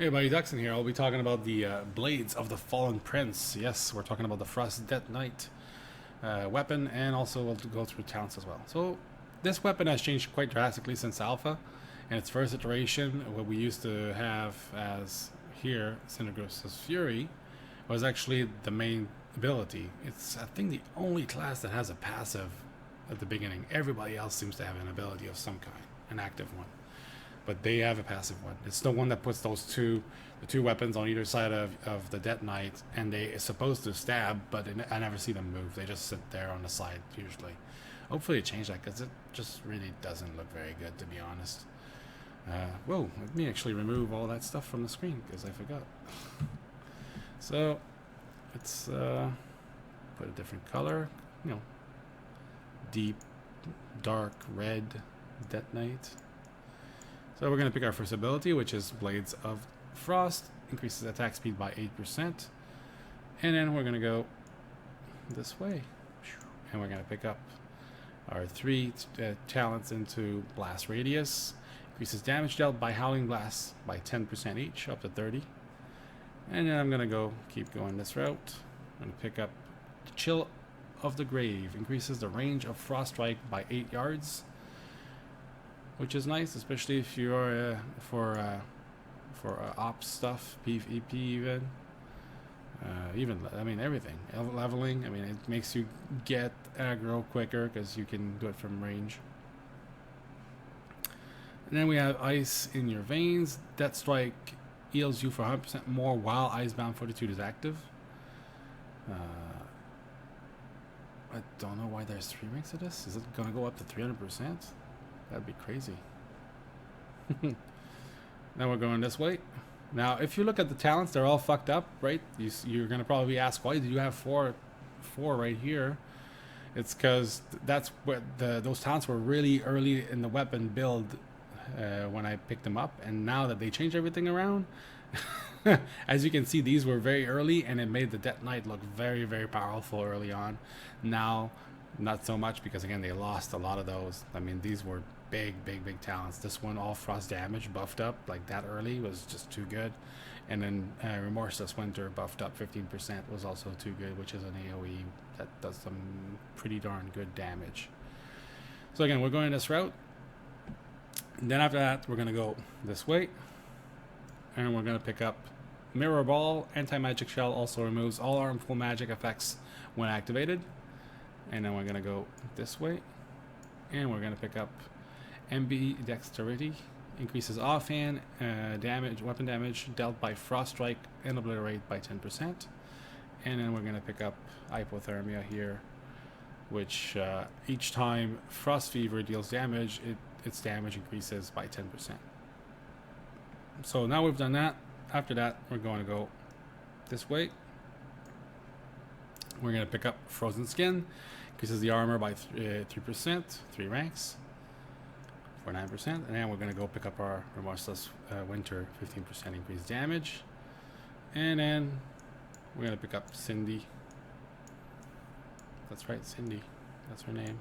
Hey everybody, DXUN here. I'll be talking about the Blades of the Fallen Prince. Yes, we're talking about the Frost Death Knight weapon, and also we'll go through talents as well. So this weapon has changed quite drastically since Alpha. In its first iteration, what we used to have as here, Synagros' Fury, was actually the main ability. It's, I think, the only class that has a passive at the beginning. Everybody else seems to have an ability of some kind, an active one. But they have a passive one. It's the one that puts the two weapons on either side of the Death Knight, and they are supposed to stab, but I never see them move. They just sit there on the side, usually. Hopefully it changed that, because it just really doesn't look very good, to be honest. Whoa, let me actually remove all that stuff from the screen, because I forgot. So, let's put a different color, you know, deep, dark red Death Knight. So we're going to pick our first ability, which is Blades of Frost. Increases attack speed by 8%. And then we're going to go this way. And we're going to pick up our three talents into Blast Radius. Increases damage dealt by Howling Blast by 10% each, up to 30. And then I'm going to keep going this route. I'm going to pick up Chill of the Grave. Increases the range of Frost Strike by 8 yards. Which is nice, especially if you're for ops stuff, PvP even. I mean everything. Leveling. I mean, it makes you get aggro quicker because you can do it from range. And then we have Ice in Your Veins. Death Strike heals you for 100% more while Icebound Fortitude is active. I don't know why there's 3 ranks of this. Is it gonna go up to 300%? That'd be crazy. Now we're going this way. Now, if you look at the talents, they're all fucked up, right? You're going to probably ask, why do you have four right here? It's because that's what those talents were really early in the weapon build when I picked them up. And now that they changed everything around, as you can see, these were very early, and it made the Death Knight look very, very powerful early on. Now, not so much, because again, they lost a lot of those. I mean, these were big talents. This one, all frost damage buffed up like that early, was just too good. And then Remorseless Winter buffed up 15% was also too good, which is an AoE that does some pretty darn good damage. So again, we're going this route. And then after that, we're going to go this way. And we're going to pick up Mirror Ball. Anti-Magic Shell also removes all harmful magic effects when activated. And then we're going to go this way. And we're going to pick up MB Dexterity. Increases offhand weapon damage dealt by Frost Strike and Obliterate by 10%. And then we're going to pick up Hypothermia here, which each time Frost Fever deals damage, its damage increases by 10%. So now we've done that. After that, we're going to go this way. We're going to pick up Frozen Skin. Increases the armor by 3%, 3 ranks, for 9%. And then we're going to go pick up our Remorseless Winter, 15% increased damage. And then we're going to pick up Cindy. That's right, Cindy. That's her name.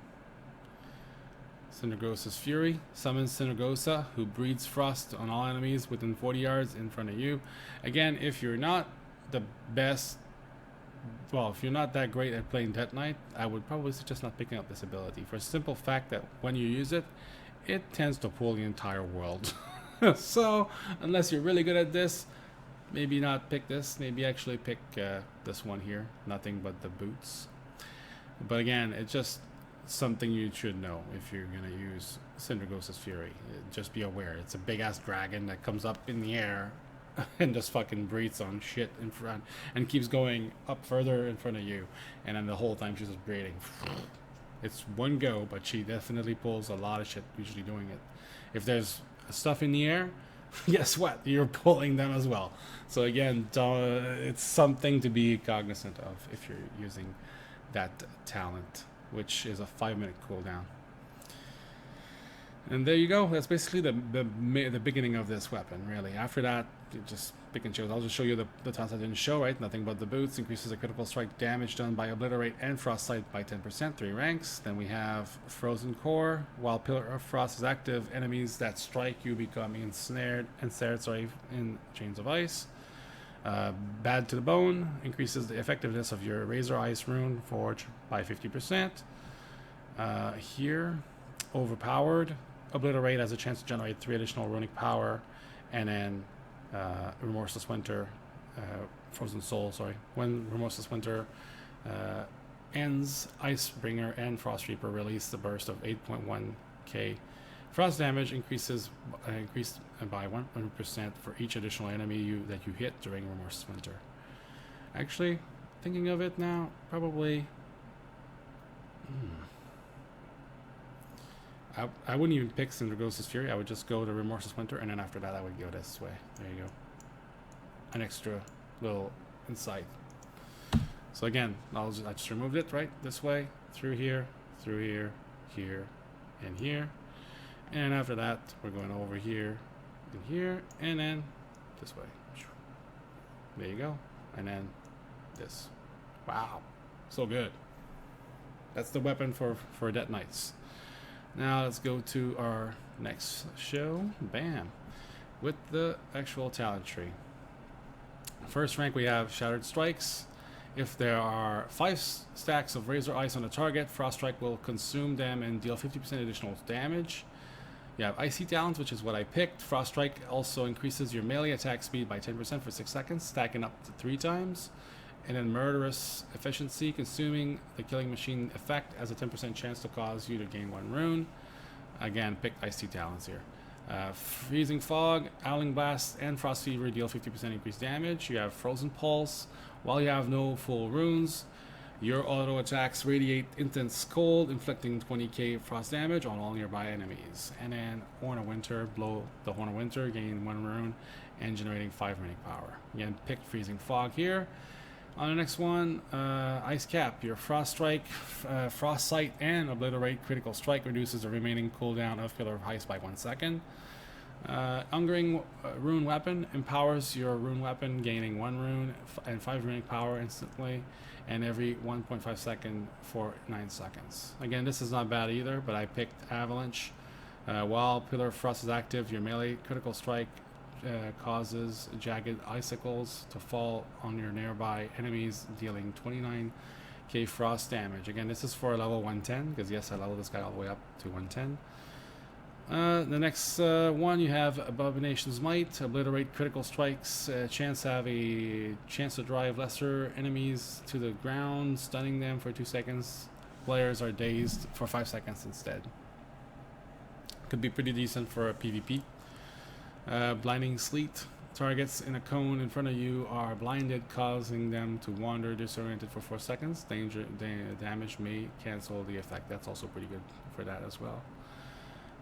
Synagros' Fury. Summons Synagosa, who breeds frost on all enemies within 40 yards in front of you. Again, if you're not the best, well, if you're not that great at playing Death Knight, I would probably suggest not picking up this ability, for a simple fact that when you use it, it tends to pull the entire world. So, unless you're really good at this, maybe not pick this. Maybe actually pick this one here. Nothing but the boots. But again, it's just something you should know if you're going to use Synagros' Fury. Just be aware. It's a big-ass dragon that comes up in the air and just fucking breathes on shit in front and keeps going up further in front of you, and then the whole time she's just breathing. It's one go, but she definitely pulls a lot of shit usually doing it. If there's stuff in the air, guess what? You're pulling them as well. So again, it's something to be cognizant of if you're using that talent, which is a 5-minute cooldown. And there you go. That's basically the beginning of this weapon, really. After that, you just pick and choose. I'll just show you the taunts I didn't show, right? Nothing but the boots. Increases the critical strike damage done by Obliterate and Frostbite by 10%, 3 ranks. Then we have Frozen Core. While Pillar of Frost is active, enemies that strike you become ensnared in Chains of Ice. Bad to the Bone. Increases the effectiveness of your Razor Ice Rune Forge by 50%. Here, Overpowered. Obliterate has a chance to generate 3 additional runic power, and then Remorseless Winter, Frozen Soul, sorry. When Remorseless Winter ends, Icebringer and Frost Reaper release the burst of 8.1k. Frost damage increased by 100% for each additional enemy that you hit during Remorseless Winter. Actually, thinking of it now, probably... I wouldn't even pick Cinderghost's Fury. I would just go to Remorseless Winter, and then after that I would go this way. There you go. An extra little insight. So again, I just removed it, right? This way, through here, here, and here. And after that, we're going over here, and here, and then this way. There you go. And then this. Wow. So good. That's the weapon for Death Knights. Now let's go to our next show. Bam. With the actual talent tree. First rank we have Shattered Strikes. If there are 5 stacks of Razor Ice on the target, Frost Strike will consume them and deal 50% additional damage. You have Icy Talent, which is what I picked. Frost Strike also increases your melee attack speed by 10% for 6 seconds, stacking up to 3 times. And then Murderous Efficiency, consuming the Killing Machine effect has a 10% chance to cause you to gain 1 rune. Again, pick Icy Talents here. Freezing Fog, Howling Blast, and Frost Fever deal 50% increased damage. You have Frozen Pulse. While you have no full runes, your auto attacks radiate intense cold, inflicting 20k frost damage on all nearby enemies. And then Horn of Winter, blow the Horn of Winter, gain 1 rune, and generating 5 runic power. Again, pick Freezing Fog here. On the next one, Ice Cap. Your Frost Strike, Frost Sight, and Obliterate critical strike reduces the remaining cooldown of Pillar of Ice by 1 second. Hungering Rune Weapon empowers your Rune Weapon, gaining 1 rune and 5 runic power instantly, and every 1.5 second for 9 seconds. Again, this is not bad either, but I picked Avalanche. While Pillar of Frost is active, your melee critical strike causes jagged icicles to fall on your nearby enemies, dealing 29k frost damage. Again, this is for level 110, because yes, I leveled this guy all the way up to 110. The next one, you have Abomination's Might. Obliterate critical strikes. Have a chance to drive lesser enemies to the ground, stunning them for 2 seconds. Players are dazed for 5 seconds instead. Could be pretty decent for a PvP. Blinding Sleet. Targets in a cone in front of you are blinded, causing them to wander disoriented for 4 seconds. Damage may cancel the effect. That's also pretty good for that as well.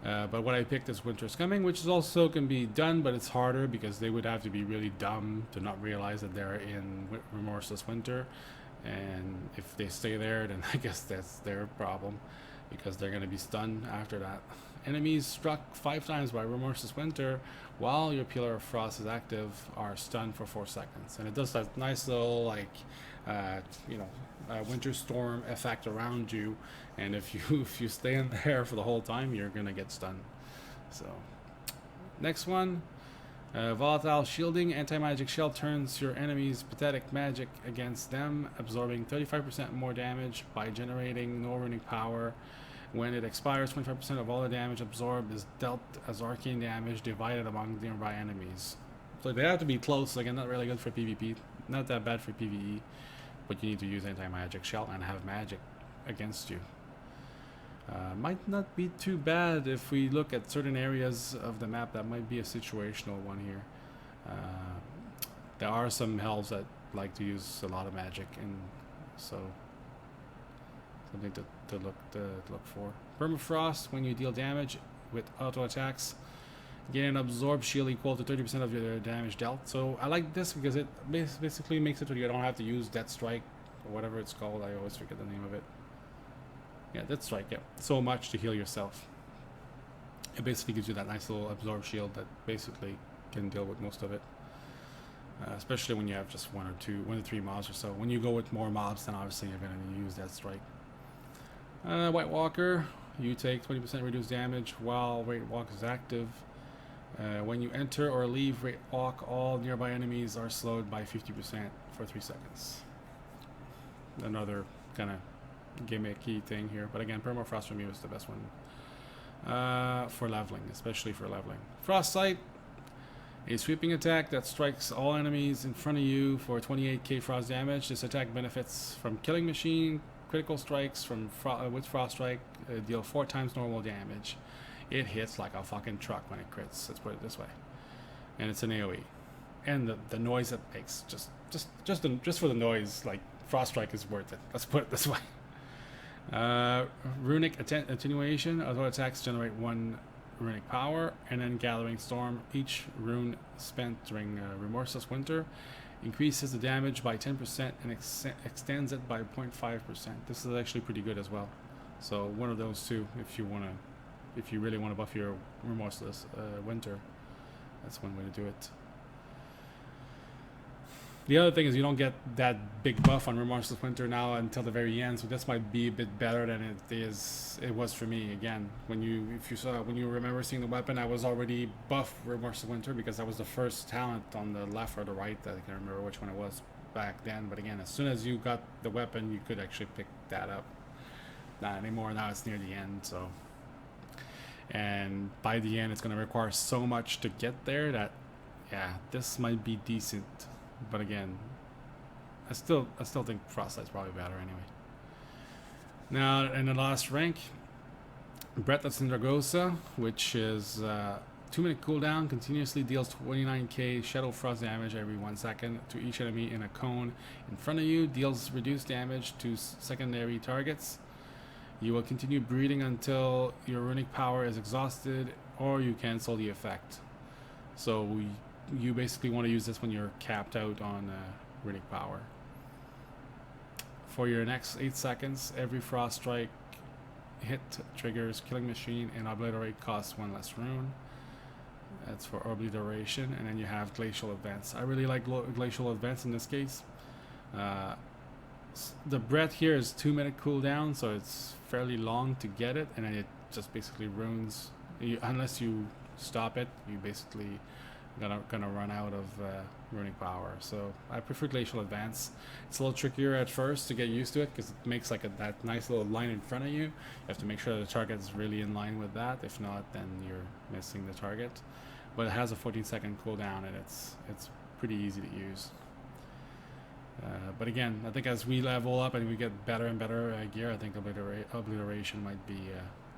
But what I picked is Winter's Coming, which is also can be done, but it's harder because they would have to be really dumb to not realize that they're in Remorseless Winter. And if they stay there, then I guess that's their problem, because they're going to be stunned after that. Enemies struck 5 times by Remorseless Winter while your Pillar of Frost is active are stunned for 4 seconds. And it does that nice little, like, winter storm effect around you. And if you stay in there for the whole time, you're going to get stunned. So, next one. Volatile Shielding. Anti-magic shell turns your enemy's pathetic magic against them, absorbing 35% more damage by generating no runic power. When it expires, 25% of all the damage absorbed is dealt as arcane damage divided among nearby enemies. So they have to be close. Again, not really good for PvP. Not that bad for PvE. But you need to use anti-magic shell and have magic against you. Might not be too bad if we look at certain areas of the map. That might be a situational one here. There are some elves that like to use a lot of magic, and so something to look for. Permafrost. When you deal damage with auto attacks, gain an absorb shield equal to 30% of your damage dealt. So I like this because it basically makes it so you don't have to use Death Strike or whatever it's called. I always forget the name of it. Yeah, Death Strike. Yeah, so much to heal yourself. it basically gives you that nice little absorb shield that basically can deal with most of it. Especially when you have just one to three mobs or so. When you go with more mobs, then obviously you're going to use that strike. White Walker, you take 20% reduced damage while White Walk is active. When you enter or leave White Walk, all nearby enemies are slowed by 50% for 3 seconds. Another kind of gimmicky thing here, but again, Permafrost for me was the best one for leveling, especially for leveling. Frost Sight, a sweeping attack that strikes all enemies in front of you for 28k frost damage. This attack benefits from Killing Machine. Critical strikes from with Frost Strike deal 4 times normal damage. It hits like a fucking truck when it crits. Let's put it this way. And it's an AOE. And the noise it makes, just for the noise, like Frost Strike is worth it. Let's put it this way. Runic Attenuation. Although attacks generate 1 runic power, and then Gathering Storm. Each rune spent during Remorseless Winter increases the damage by 10% and extends it by 0.5%. This is actually pretty good as well. So one of those two, if you really want to buff your Remorseless Winter, that's one way to do it. The other thing is you don't get that big buff on Remorseless Winter now until the very end, so this might be a bit better than it was for me. Again, when you remember seeing the weapon, I was already buff Remorseless Winter because that was the first talent on the left or the right. I can't remember which one it was back then, but again, as soon as you got the weapon, you could actually pick that up. Not anymore. Now it's near the end, so, and by the end, it's going to require so much to get there that, yeah, this might be decent. But again, I still think Frostlight's probably better anyway. Now, in the last rank, Breath of Sindragosa, which is 2-minute cooldown, continuously deals 29k Shadow Frost damage every 1 second to each enemy in a cone in front of you. Deals reduced damage to secondary targets. You will continue breathing until your runic power is exhausted, or you cancel the effect. So you basically want to use this when you're capped out on runic power. For your next 8 seconds, every Frost Strike hit triggers Killing Machine, and Obliterate costs 1 less rune. That's for Obliteration. And then you have Glacial Advance. I really like Glacial Advance in this case. The breath here is 2-minute cooldown, so it's fairly long to get it, and then it just basically ruins. Unless you stop it, you basically gonna run out of runic power. So I prefer Glacial Advance. It's a little trickier at first to get used to it because it makes like that nice little line in front of you. You have to make sure the target is really in line with that. If not, then you're missing the target. But it has a 14-second cooldown, and it's pretty easy to use. But again, I think as we level up and we get better and better gear, I think Obliteration might be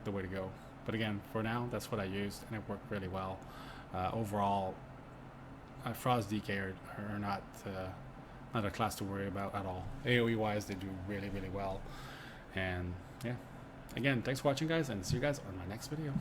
the way to go. But again, for now, that's what I used, and it worked really well. Overall, Frost DK are not a class to worry about at all. AoE wise, they do really, really well. And yeah, again, thanks for watching, guys, and see you guys on my next video.